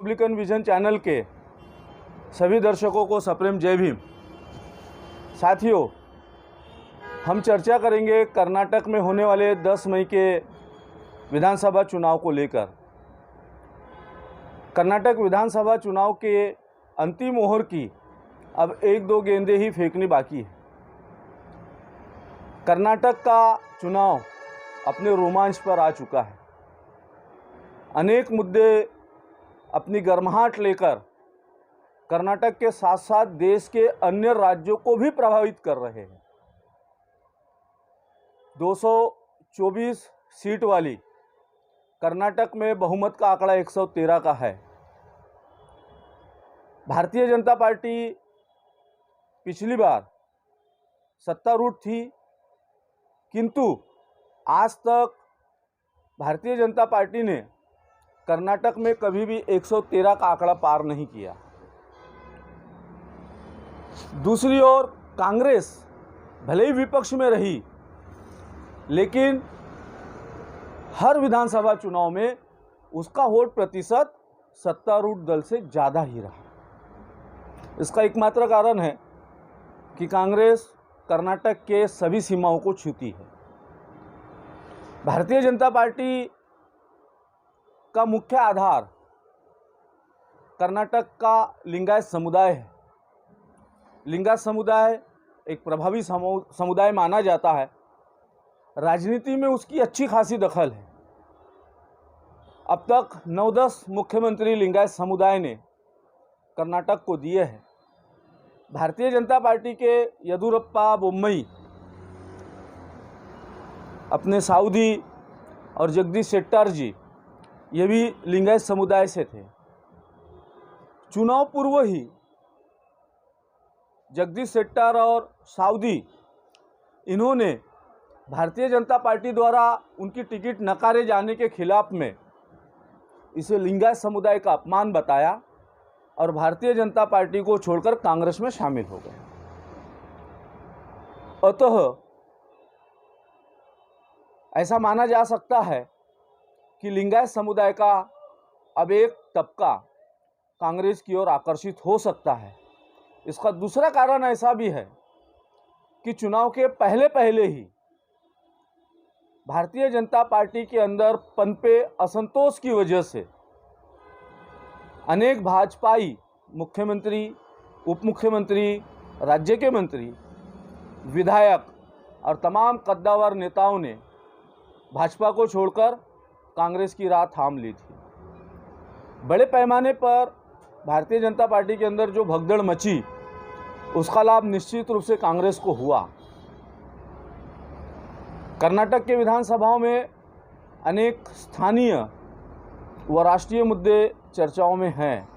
Republican vision channel के सभी दर्शकों को सप्रेम जय भीम। साथियों, हम चर्चा करेंगे कर्नाटक में होने वाले 10 मई के विधानसभा चुनाव को लेकर। कर्नाटक विधानसभा चुनाव के अंतिम मोहर की अब 1-2 गेंदें ही फेंकनी बाकी है। कर्नाटक का चुनाव अपने रोमांच पर आ चुका है। अनेक मुद्दे अपनी गर्माहट लेकर कर्नाटक के साथ साथ देश के अन्य राज्यों को भी प्रभावित कर रहे हैं। 224 सीट वाली कर्नाटक में बहुमत का आंकड़ा 113 का है। भारतीय जनता पार्टी पिछली बार सत्तारूढ़ थी, किंतु आज तक भारतीय जनता पार्टी ने कर्नाटक में कभी भी 113 का आंकड़ा पार नहीं किया। दूसरी ओर कांग्रेस भले ही विपक्ष में रही, लेकिन हर विधानसभा चुनाव में उसका वोट प्रतिशत सत्तारूढ़ दल से ज़्यादा ही रहा। इसका एकमात्र कारण है कि कांग्रेस कर्नाटक के सभी सीमाओं को छूती है। भारतीय जनता पार्टी का मुख्य आधार कर्नाटक का लिंगायत समुदाय है। लिंगायत समुदाय एक प्रभावी समुदाय माना जाता है। राजनीति में उसकी अच्छी खासी दखल है। अब तक 9-10 मुख्यमंत्री लिंगायत समुदाय ने कर्नाटक को दिए हैं। भारतीय जनता पार्टी के येदियुरप्पा बोम्मई अपने साउदी और जगदीश शेट्टर जी, ये भी लिंगायत समुदाय से थे। चुनाव पूर्व ही जगदीश शेट्टर और साउदी इन्होंने भारतीय जनता पार्टी द्वारा उनकी टिकट नकारे जाने के खिलाफ में इसे लिंगायत समुदाय का अपमान बताया और भारतीय जनता पार्टी को छोड़कर कांग्रेस में शामिल हो गए। अतः ऐसा माना जा सकता है कि लिंगायत समुदाय का अब एक तबका कांग्रेस की ओर आकर्षित हो सकता है। इसका दूसरा कारण ऐसा भी है कि चुनाव के पहले ही भारतीय जनता पार्टी के अंदर पनपे असंतोष की वजह से अनेक भाजपाई मुख्यमंत्री, उप मुख्यमंत्री, राज्य के मंत्री, विधायक और तमाम कद्दावर नेताओं ने भाजपा को छोड़कर कांग्रेस की राह थाम ली थी। बड़े पैमाने पर भारतीय जनता पार्टी के अंदर जो भगदड़ मची, उसका लाभ निश्चित रूप से कांग्रेस को हुआ। कर्नाटक के विधानसभाओं में अनेक स्थानीय व राष्ट्रीय मुद्दे चर्चाओं में हैं।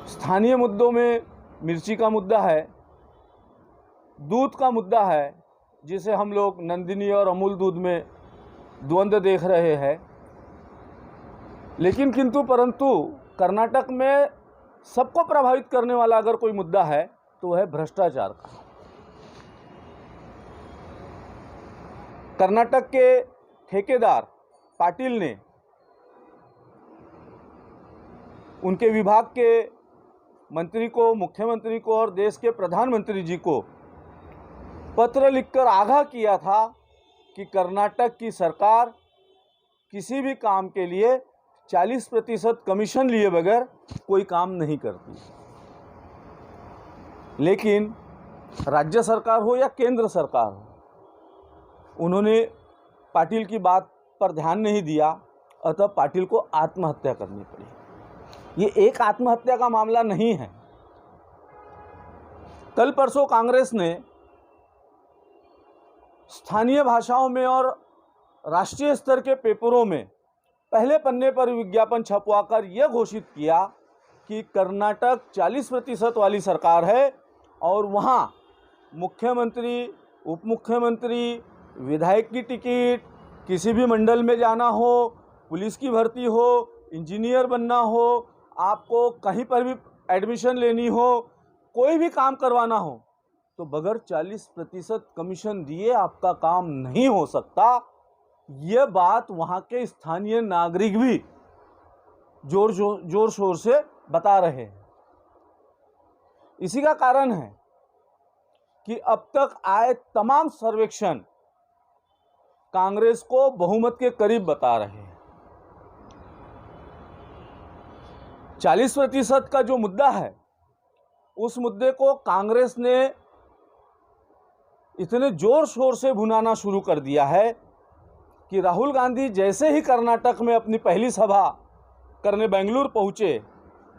स्थानीय मुद्दों में मिर्ची का मुद्दा है, दूध का मुद्दा है, जिसे हम लोग नंदिनी और अमूल दूध में द्वंद्व देख रहे हैं। लेकिन किंतु परंतु कर्नाटक में सबको प्रभावित करने वाला अगर कोई मुद्दा है तो वह है भ्रष्टाचार का। कर्नाटक के ठेकेदार पाटिल ने उनके विभाग के मंत्री को, मुख्यमंत्री को और देश के प्रधानमंत्री जी को पत्र लिखकर आगाह किया था कि कर्नाटक की सरकार किसी भी काम के लिए 40% कमीशन लिए बगैर कोई काम नहीं करती। लेकिन राज्य सरकार हो या केंद्र सरकार हो, उन्होंने पाटिल की बात पर ध्यान नहीं दिया। अतः पाटिल को आत्महत्या करनी पड़ी। ये एक आत्महत्या का मामला नहीं है। कल परसों कांग्रेस ने स्थानीय भाषाओं में और राष्ट्रीय स्तर के पेपरों में पहले पन्ने पर विज्ञापन छपवाकर यह घोषित किया कि कर्नाटक 40% वाली सरकार है और वहाँ मुख्यमंत्री, उप मुख्यमंत्री, विधायक की टिकट, किसी भी मंडल में जाना हो, पुलिस की भर्ती हो, इंजीनियर बनना हो, आपको कहीं पर भी एडमिशन लेनी हो, कोई भी काम करवाना हो, तो बगैर 40% कमीशन दिए आपका काम नहीं हो सकता। यह बात वहाँ के स्थानीय नागरिक भी जोर शोर से बता रहे हैं। इसी का कारण है कि अब तक आए तमाम सर्वेक्षण कांग्रेस को बहुमत के करीब बता रहे हैं। 40% का जो मुद्दा है, उस मुद्दे को कांग्रेस ने इतने जोर शोर से भुनाना शुरू कर दिया है कि राहुल गांधी जैसे ही कर्नाटक में अपनी पहली सभा करने बेंगलुरु पहुंचे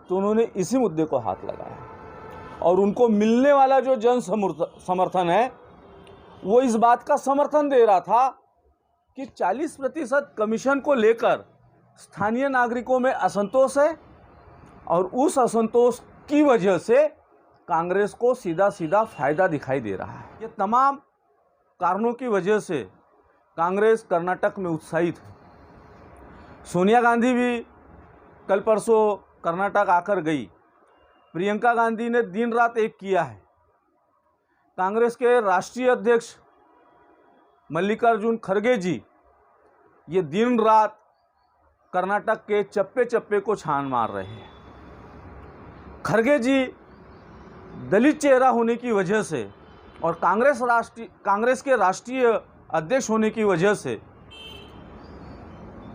तो उन्होंने इसी मुद्दे को हाथ लगाया और उनको मिलने वाला जो जन समर्थन है वो इस बात का समर्थन दे रहा था कि 40% कमीशन को लेकर स्थानीय नागरिकों में असंतोष है और उस असंतोष की वजह से कांग्रेस को सीधा सीधा फायदा दिखाई दे रहा है। ये तमाम कारणों की वजह से कांग्रेस कर्नाटक में उत्साहित है। सोनिया गांधी भी कल परसों कर्नाटक आकर गई। प्रियंका गांधी ने दिन रात एक किया है। कांग्रेस के राष्ट्रीय अध्यक्ष मल्लिकार्जुन खड़गे जी ये दिन रात कर्नाटक के चप्पे चप्पे को छान मार रहे हैं। खड़गे जी दलित चेहरा होने की वजह से और कांग्रेस के राष्ट्रीय अध्यक्ष होने की वजह से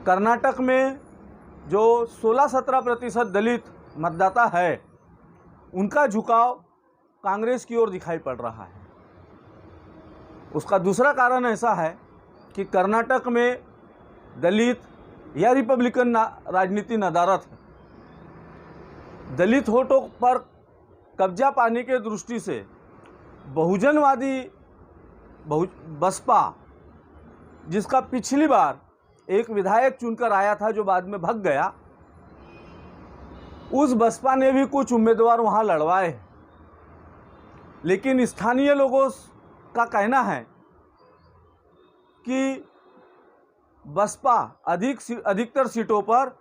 कर्नाटक में जो 16-17% दलित मतदाता है उनका झुकाव कांग्रेस की ओर दिखाई पड़ रहा है। उसका दूसरा कारण ऐसा है कि कर्नाटक में दलित या रिपब्लिकन राजनीति नदारद है। दलित वोटों पर कब्जा पाने के दृष्टि से बहुजनवादी बसपा, जिसका पिछली बार एक विधायक चुनकर आया था जो बाद में भाग गया, उस बसपा ने भी कुछ उम्मीदवार वहां लड़वाए। लेकिन स्थानीय लोगों का कहना है कि बसपा अधिकतर सीटों पर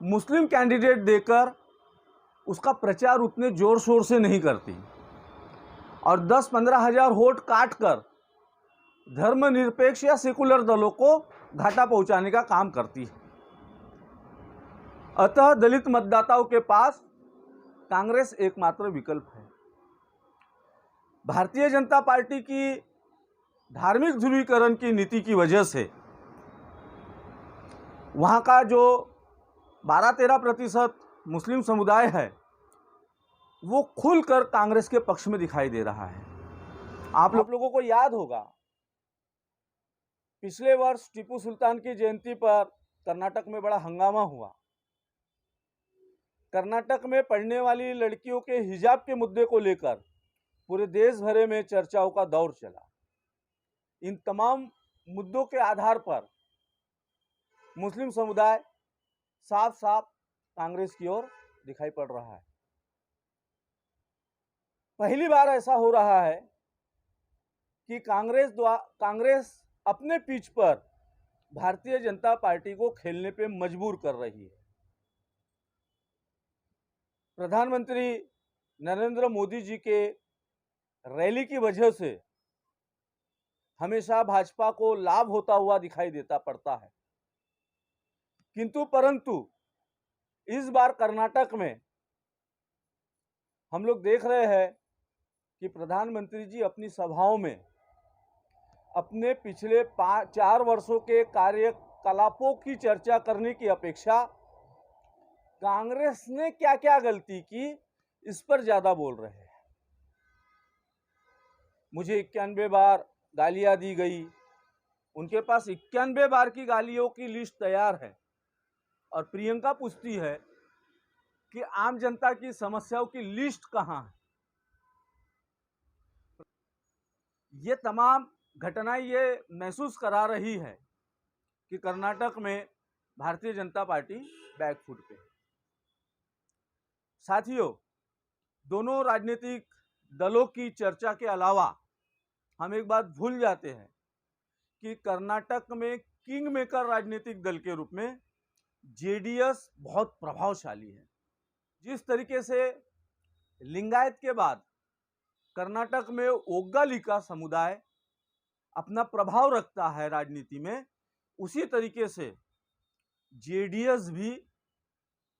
मुस्लिम कैंडिडेट देकर उसका प्रचार उतने जोर शोर से नहीं करती और 10-15 हज़ार वोट काटकर धर्मनिरपेक्ष या सेकुलर दलों को घाटा पहुंचाने का काम करती है। अतः दलित मतदाताओं के पास कांग्रेस एकमात्र विकल्प है। भारतीय जनता पार्टी की धार्मिक ध्रुवीकरण की नीति की वजह से वहाँ का जो 12-13% मुस्लिम समुदाय है वो खुलकर कांग्रेस के पक्ष में दिखाई दे रहा है। आप लोगों को याद होगा पिछले वर्ष टीपू सुल्तान की जयंती पर कर्नाटक में बड़ा हंगामा हुआ। कर्नाटक में पढ़ने वाली लड़कियों के हिजाब के मुद्दे को लेकर पूरे देश भर में चर्चाओं का दौर चला। इन तमाम मुद्दों के आधार पर मुस्लिम समुदाय साफ साफ कांग्रेस की ओर दिखाई पड़ रहा है। पहली बार ऐसा हो रहा है कि कांग्रेस अपने पिच पर भारतीय जनता पार्टी को खेलने पे मजबूर कर रही है। प्रधानमंत्री नरेंद्र मोदी जी के रैली की वजह से हमेशा भाजपा को लाभ होता हुआ दिखाई देता पड़ता है, किंतु परंतु इस बार कर्नाटक में हम लोग देख रहे हैं कि प्रधानमंत्री जी अपनी सभाओं में अपने पिछले 4 वर्षों के कार्यकलापों की चर्चा करने की अपेक्षा कांग्रेस ने क्या क्या गलती की इस पर ज्यादा बोल रहे हैं। मुझे 91 बार गालियां दी गई, उनके पास 91 बार की गालियों की लिस्ट तैयार है और प्रियंका पूछती है कि आम जनता की समस्याओं की लिस्ट कहां है। ये तमाम घटनाएं ये महसूस करा रही है कि कर्नाटक में भारतीय जनता पार्टी बैकफुट पे है। साथियों, दोनों राजनीतिक दलों की चर्चा के अलावा हम एक बात भूल जाते हैं कि कर्नाटक में किंग मेकर राजनीतिक दल के रूप में जेडीएस बहुत प्रभावशाली है। जिस तरीके से लिंगायत के बाद कर्नाटक में ओग्गालिका समुदाय अपना प्रभाव रखता है राजनीति में, उसी तरीके से जेडीएस भी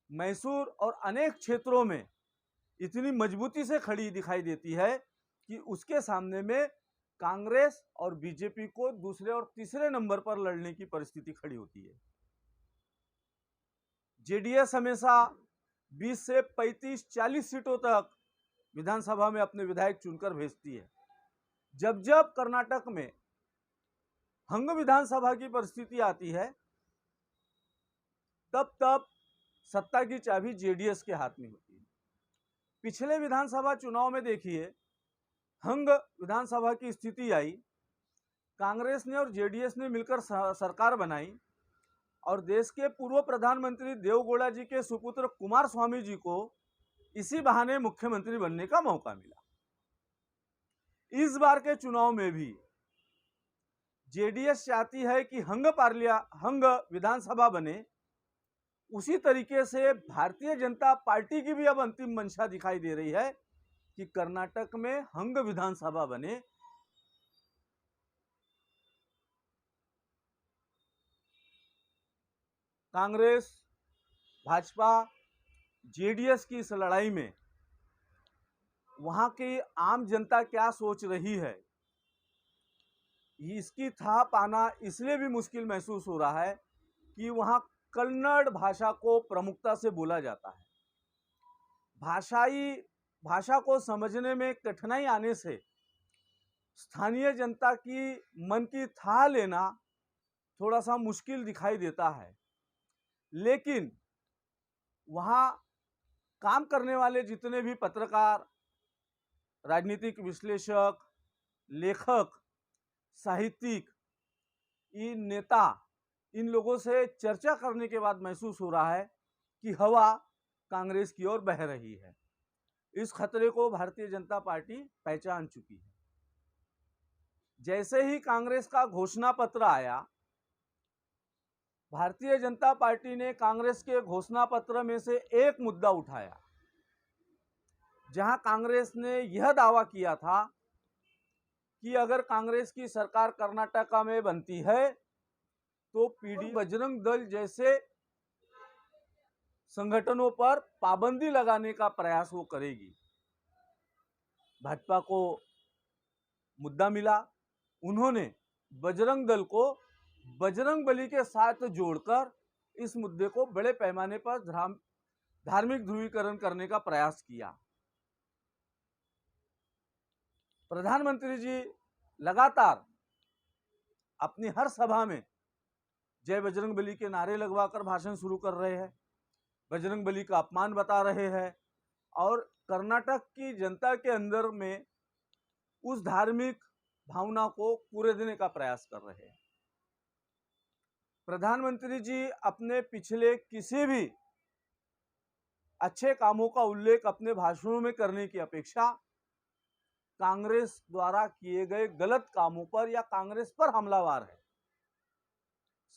मैसूर और अनेक क्षेत्रों में इतनी मजबूती से खड़ी दिखाई देती है कि उसके सामने में कांग्रेस और बीजेपी को दूसरे और तीसरे नंबर पर लड़ने की परिस्थिति खड़ी होती है। जेडीएस हमेशा 20 से 35-40 सीटों तक विधानसभा में अपने विधायक चुनकर भेजती है। जब जब कर्नाटक में हंग विधानसभा की परिस्थिति आती है, तब तब सत्ता की चाबी जेडीएस के हाथ में होती है। पिछले विधानसभा चुनाव में देखिए, हंग विधानसभा की स्थिति आई, कांग्रेस ने और जेडीएस ने मिलकर सरकार बनाई और देश के पूर्व प्रधानमंत्री देवगौड़ा जी के सुपुत्र कुमार स्वामी जी को इसी बहाने मुख्यमंत्री बनने का मौका मिला। इस बार के चुनाव में भी जेडीएस चाहती है कि हंग विधानसभा बने। उसी तरीके से भारतीय जनता पार्टी की भी अब अंतिम मंशा दिखाई दे रही है कि कर्नाटक में हंग विधानसभा बने। कांग्रेस, भाजपा, जेडीएस की इस लड़ाई में वहां की आम जनता क्या सोच रही है, इसकी था पाना इसलिए भी मुश्किल महसूस हो रहा है कि वहां कन्नड़ भाषा को प्रमुखता से बोला जाता है। भाषा को समझने में कठिनाई आने से स्थानीय जनता की मन की थाह लेना थोड़ा सा मुश्किल दिखाई देता है। लेकिन वहाँ काम करने वाले जितने भी पत्रकार, राजनीतिक विश्लेषक, लेखक, साहित्यिक, इन नेता, इन लोगों से चर्चा करने के बाद महसूस हो रहा है कि हवा कांग्रेस की ओर बह रही है। इस खतरे को भारतीय जनता पार्टी पहचान चुकी है। जैसे ही कांग्रेस का घोषणा पत्र आया, भारतीय जनता पार्टी ने कांग्रेस के घोषणा पत्र में से एक मुद्दा उठाया, जहां कांग्रेस ने यह दावा किया था कि अगर कांग्रेस की सरकार कर्नाटक में बनती है तो पीडी बजरंग दल जैसे संगठनों पर पाबंदी लगाने का प्रयास वो करेगी। भाजपा को मुद्दा मिला, उन्होंने बजरंग दल को बजरंग बली के साथ जोड़कर इस मुद्दे को बड़े पैमाने पर धार्मिक ध्रुवीकरण करने का प्रयास किया। प्रधानमंत्री जी लगातार अपनी हर सभा में जय बजरंग बली के नारे लगवाकर भाषण शुरू कर रहे हैं, बजरंग बली का अपमान बता रहे हैं और कर्नाटक की जनता के अंदर में उस धार्मिक भावना को पूरे देने का प्रयास कर रहे हैं। प्रधानमंत्री जी अपने पिछले किसी भी अच्छे कामों का उल्लेख अपने भाषणों में करने की अपेक्षा कांग्रेस द्वारा किए गए गलत कामों पर या कांग्रेस पर हमलावार है।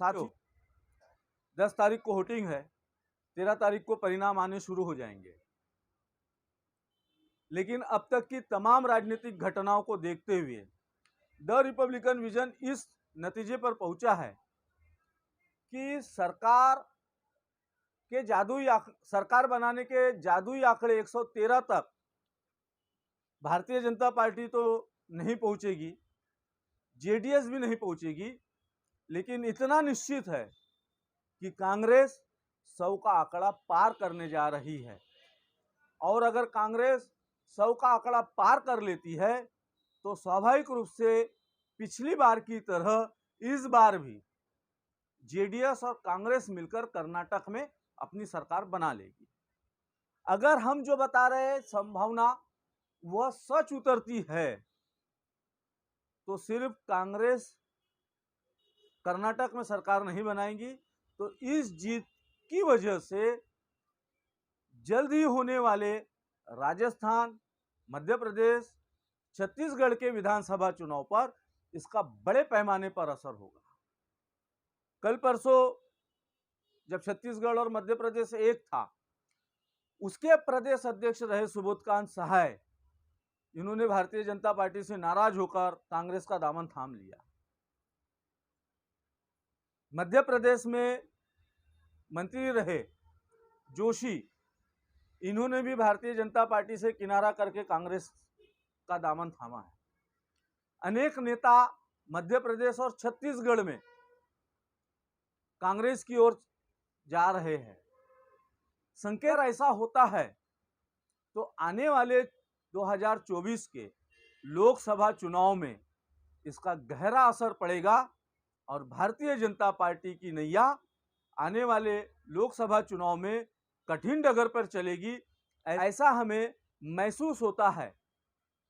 साथियों, 10 तारीख को वोटिंग है, 13 तारीख को परिणाम आने शुरू हो जाएंगे। लेकिन अब तक की तमाम राजनीतिक घटनाओं को देखते हुए द रिपब्लिकन विजन इस नतीजे पर पहुंचा है कि सरकार बनाने के जादुई आंकड़े 113 तक भारतीय जनता पार्टी तो नहीं पहुंचेगी, जेडीएस भी नहीं पहुंचेगी, लेकिन इतना निश्चित है कि कांग्रेस 100 का आंकड़ा पार करने जा रही है। और अगर कांग्रेस 100 का आंकड़ा पार कर लेती है तो स्वाभाविक रूप से पिछली बार की तरह इस बार भी जेडीएस और कांग्रेस मिलकर कर्नाटक में अपनी सरकार बना लेगी। अगर हम जो बता रहे हैं संभावना वह सच उतरती है तो सिर्फ कांग्रेस कर्नाटक में सरकार नहीं बनाएगी, तो इस जीत की वजह से जल्द ही होने वाले राजस्थान, मध्य प्रदेश, छत्तीसगढ़ के विधानसभा चुनाव पर इसका बड़े पैमाने पर असर होगा। कल परसों जब छत्तीसगढ़ और मध्य प्रदेश एक था, उसके प्रदेश अध्यक्ष रहे सुबोधकांत सहाय, इन्होंने भारतीय जनता पार्टी से नाराज होकर कांग्रेस का दामन थाम लिया। मध्य प्रदेश में मंत्री रहे जोशी, इन्होंने भी भारतीय जनता पार्टी से किनारा करके कांग्रेस का दामन थामा है। अनेक नेता मध्य प्रदेश और छत्तीसगढ़ में कांग्रेस की ओर जा रहे हैं। संकेत ऐसा होता है तो आने वाले 2024 के लोकसभा चुनाव में इसका गहरा असर पड़ेगा और भारतीय जनता पार्टी की नैया आने वाले लोकसभा चुनाव में कठिन डगर पर चलेगी, ऐसा हमें महसूस होता है।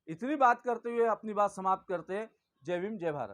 इतनी बात करते हुए अपनी बात समाप्त करते हैं। जय भीम, जय भारत।